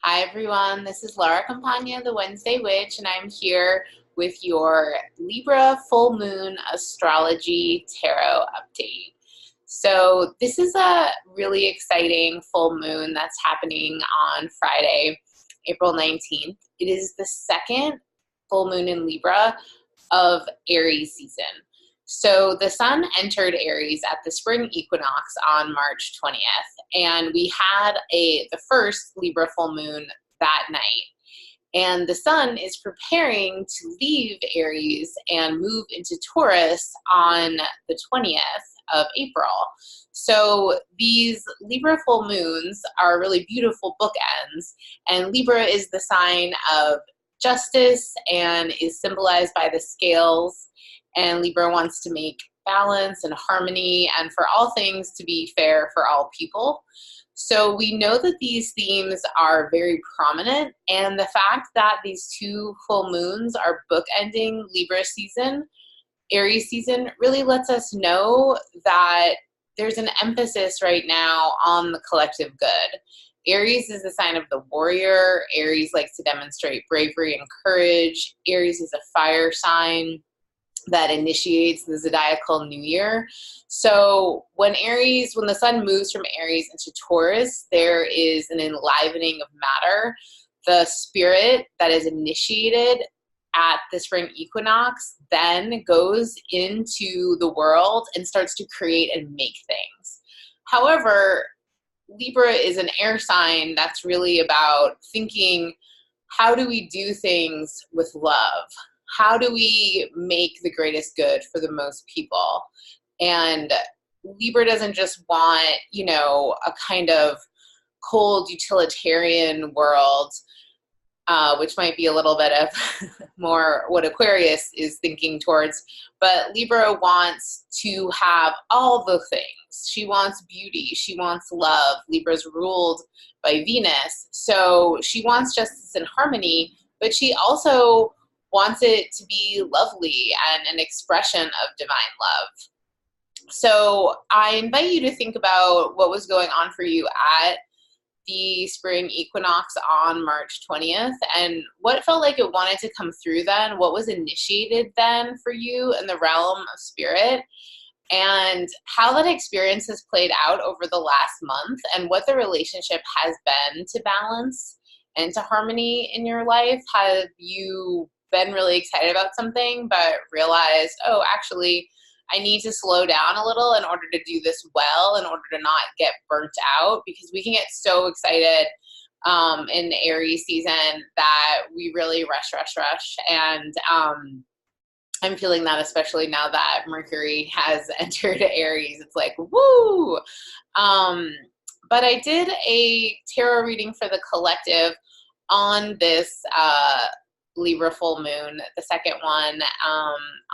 Hi everyone, this is Laura Campagna, the Wednesday Witch, and I'm here with your Libra Full Moon Astrology Tarot update. So this is a really exciting full moon that's happening on Friday, April 19th. It is the second full moon in Libra of Aries season. So the sun entered Aries at the spring equinox on March 20th, and we had the first Libra full moon that night. And the sun is preparing to leave Aries and move into Taurus on the 20th of April. So these Libra full moons are really beautiful bookends, and Libra is the sign of justice and is symbolized by the scales, and Libra wants to make balance and harmony and for all things to be fair for all people. So we know that these themes are very prominent, and the fact that these two full moons are bookending Libra season, Aries season, really lets us know that there's an emphasis right now on the collective good. Aries is the sign of the warrior. Aries likes to demonstrate bravery and courage. Aries is a fire sign that initiates the zodiacal new year. So when the sun moves from Aries into Taurus, there is an enlivening of matter. The spirit that is initiated at the spring equinox then goes into the world and starts to create and make things. However, Libra is an air sign that's really about thinking, how do we do things with love? How do we make the greatest good for the most people? And Libra doesn't just want, a kind of cold utilitarian world, which might be a little bit of more what Aquarius is thinking towards. But Libra wants to have all the things. She wants beauty. She wants love. Libra's ruled by Venus. So she wants justice and harmony, but she also wants it to be lovely and an expression of divine love. So I invite you to think about what was going on for you at the spring equinox on March 20th and what felt like it wanted to come through then, what was initiated then for you in the realm of spirit, and how that experience has played out over the last month and what the relationship has been to balance and to harmony in your life. Have you been really excited about something but realized, oh, actually, I need to slow down a little in order to do this well, in order to not get burnt out? Because we can get so excited in Aries season that we really rush. And I'm feeling that, especially now that Mercury has entered Aries. It's like, woo! But I did a tarot reading for the collective on this Libra full moon, the second one,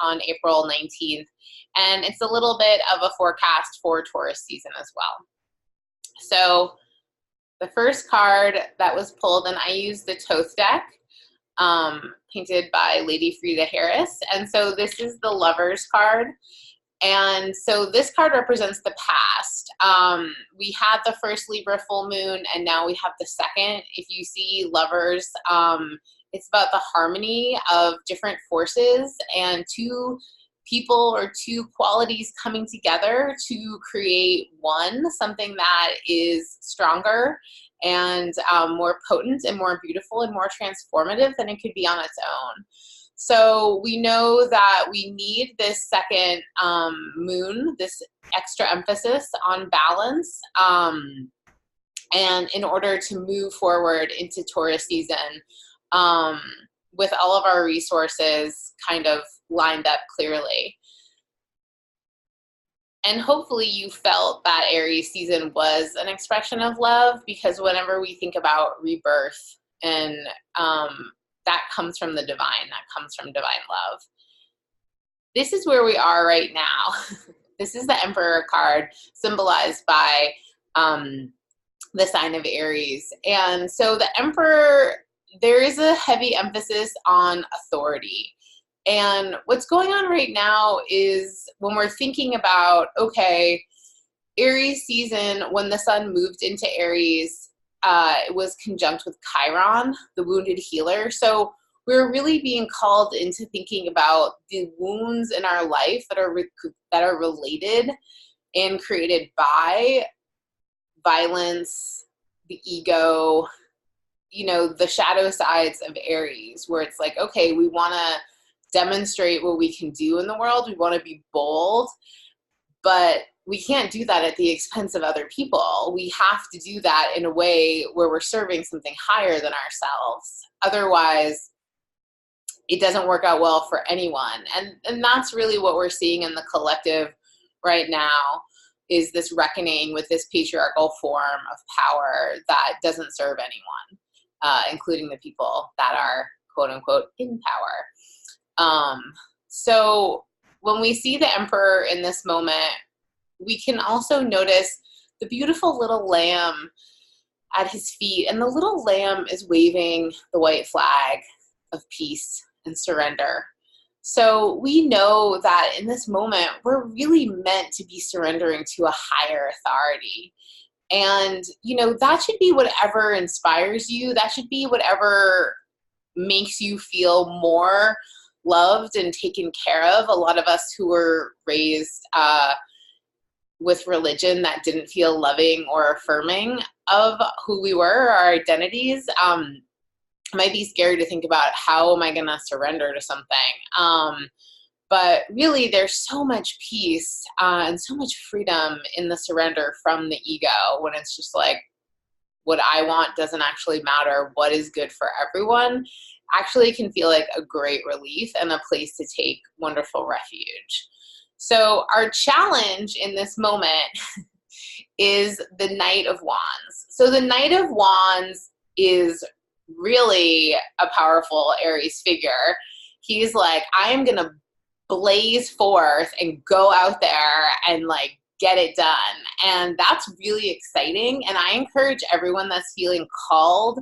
on April 19th. And it's a little bit of a forecast for Taurus season as well. So the first card that was pulled, and I used the Thoth deck, painted by Lady Frida Harris. And so this is the Lovers card. And so this card represents the past. We had the first Libra full moon, and now we have the second. If you see Lovers, it's about the harmony of different forces and two people or two qualities coming together to create one, something that is stronger and more potent and more beautiful and more transformative than it could be on its own. So we know that we need this second moon, this extra emphasis on balance, and in order to move forward into Taurus season, with all of our resources kind of lined up clearly. And hopefully you felt that Aries season was an expression of love, because whenever we think about rebirth, and that comes from the divine, that comes from divine love. This is where we are right now. This is the Emperor card, symbolized by the sign of Aries. And so the Emperor, there is a heavy emphasis on authority. And what's going on right now is when we're thinking about, okay, Aries season, when the sun moved into Aries, it was conjunct with Chiron, the wounded healer. So we're really being called into thinking about the wounds in our life that are related and created by violence, the ego, you know, the shadow sides of Aries, where it's like, okay, we want to demonstrate what we can do in the world. We want to be bold, but we can't do that at the expense of other people. We have to do that in a way where we're serving something higher than ourselves. Otherwise, it doesn't work out well for anyone. And that's really what we're seeing in the collective right now, is this reckoning with this patriarchal form of power that doesn't serve anyone, including the people that are quote unquote in power. So when we see the emperor in this moment, we can also notice the beautiful little lamb at his feet, and the little lamb is waving the white flag of peace and surrender. So we know that in this moment, we're really meant to be surrendering to a higher authority. And, you know, that should be whatever inspires you. That should be whatever makes you feel more loved and taken care of. A lot of us who were raised with religion that didn't feel loving or affirming of who we were, our identities, might be scary to think about, how am I going to surrender to something? But really, there's so much peace and so much freedom in the surrender from the ego, when it's just like, what I want doesn't actually matter. What is good for everyone actually can feel like a great relief and a place to take wonderful refuge. So our challenge in this moment is the Knight of Wands. So the Knight of Wands is really a powerful Aries figure. He's like, I'm going to blaze forth and go out there and like get it done. And that's really exciting. And I encourage everyone that's feeling called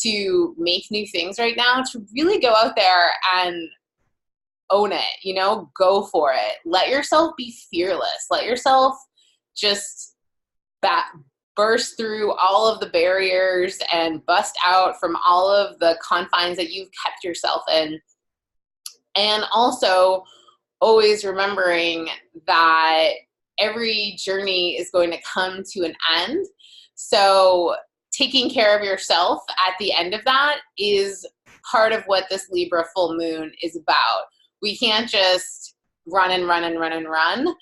to make new things right now to really go out there and own it, you know, go for it. Let yourself be fearless. Let yourself just burst through all of the barriers and bust out from all of the confines that you've kept yourself in. And also always remembering that every journey is going to come to an end. So taking care of yourself at the end of that is part of what this Libra full moon is about. We can't just run and run and run and run,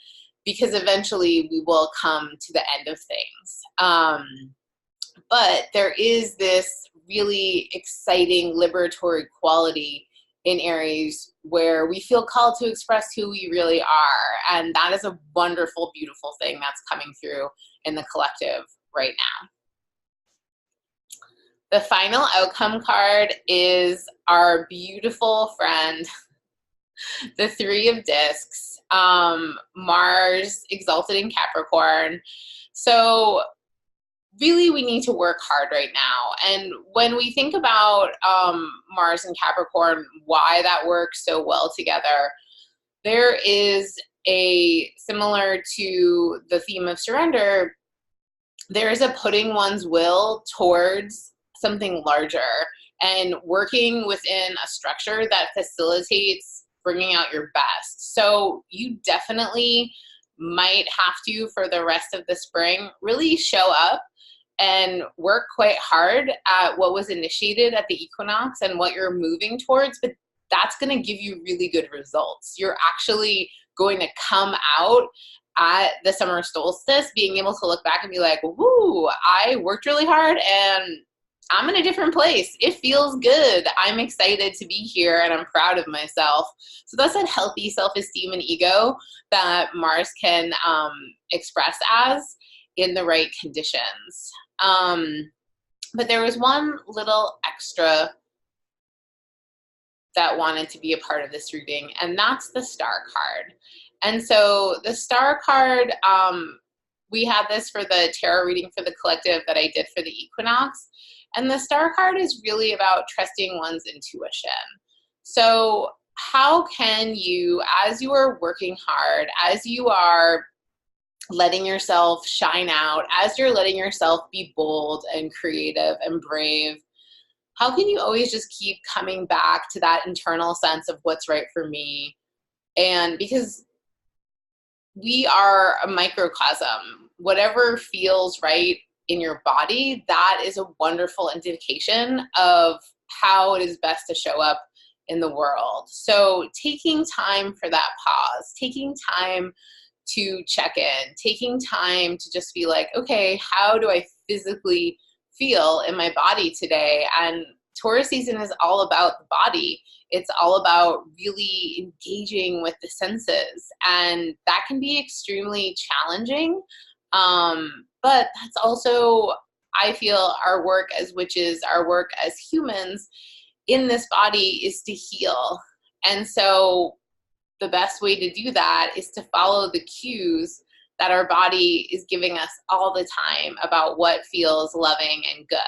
because eventually we will come to the end of things. But there is this really exciting liberatory quality in Aries where we feel called to express who we really are. And that is a wonderful, beautiful thing that's coming through in the collective right now. The final outcome card is our beautiful friend, the Three of Discs, Mars exalted in Capricorn. So really we need to work hard right now. And when we think about Mars and Capricorn, why that works so well together, there is similar to the theme of surrender, there is a putting one's will towards something larger and working within a structure that facilitates bringing out your best. So you definitely might have to, for the rest of the spring, really show up and work quite hard at what was initiated at the equinox and what you're moving towards, but that's going to give you really good results. You're actually going to come out at the summer solstice being able to look back and be like, woo, I worked really hard and I'm in a different place. It feels good. I'm excited to be here and I'm proud of myself. So that's that healthy self-esteem and ego that Mars can express as in the right conditions. But there was one little extra that wanted to be a part of this reading, and that's the Star card. And so the Star card, we had this for the tarot reading for the collective that I did for the equinox. And the Star card is really about trusting one's intuition. So how can you, as you are working hard, as you are letting yourself shine out, as you're letting yourself be bold and creative and brave, how can you always just keep coming back to that internal sense of what's right for me? And because we are a microcosm, whatever feels right in your body, that is a wonderful indication of how it is best to show up in the world. So taking time for that pause, taking time to check in, taking time to just be like, okay, how do I physically feel in my body today? And Taurus season is all about the body. It's all about really engaging with the senses. And that can be extremely challenging. But that's also, I feel, our work as witches, our work as humans in this body is to heal. And so the best way to do that is to follow the cues that our body is giving us all the time about what feels loving and good.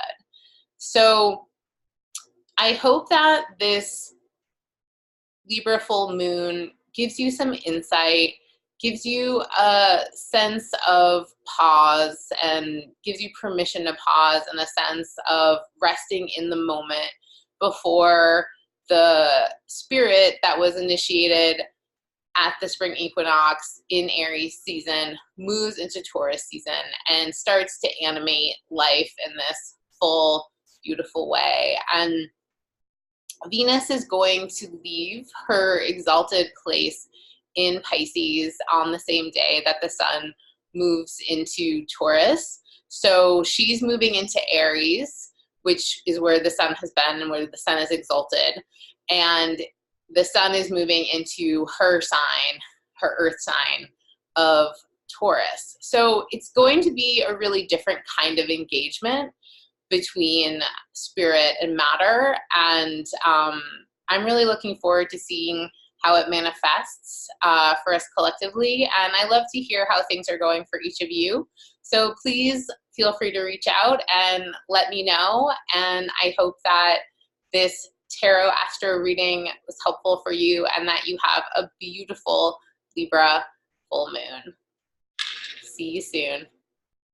So I hope that this Libra full moon gives you some insight, gives you a sense of pause, and gives you permission to pause, and a sense of resting in the moment before the spirit that was initiated at the spring equinox in Aries season moves into Taurus season and starts to animate life in this full, beautiful way. And Venus is going to leave her exalted place in Pisces on the same day that the sun moves into Taurus. So she's moving into Aries, which is where the sun has been and where the sun is exalted. And the sun is moving into her sign, her earth sign of Taurus. So it's going to be a really different kind of engagement between spirit and matter. And I'm really looking forward to seeing how it manifests for us collectively. And I love to hear how things are going for each of you. So please feel free to reach out and let me know. And I hope that this tarot astro reading was helpful for you and that you have a beautiful Libra full moon. See you soon.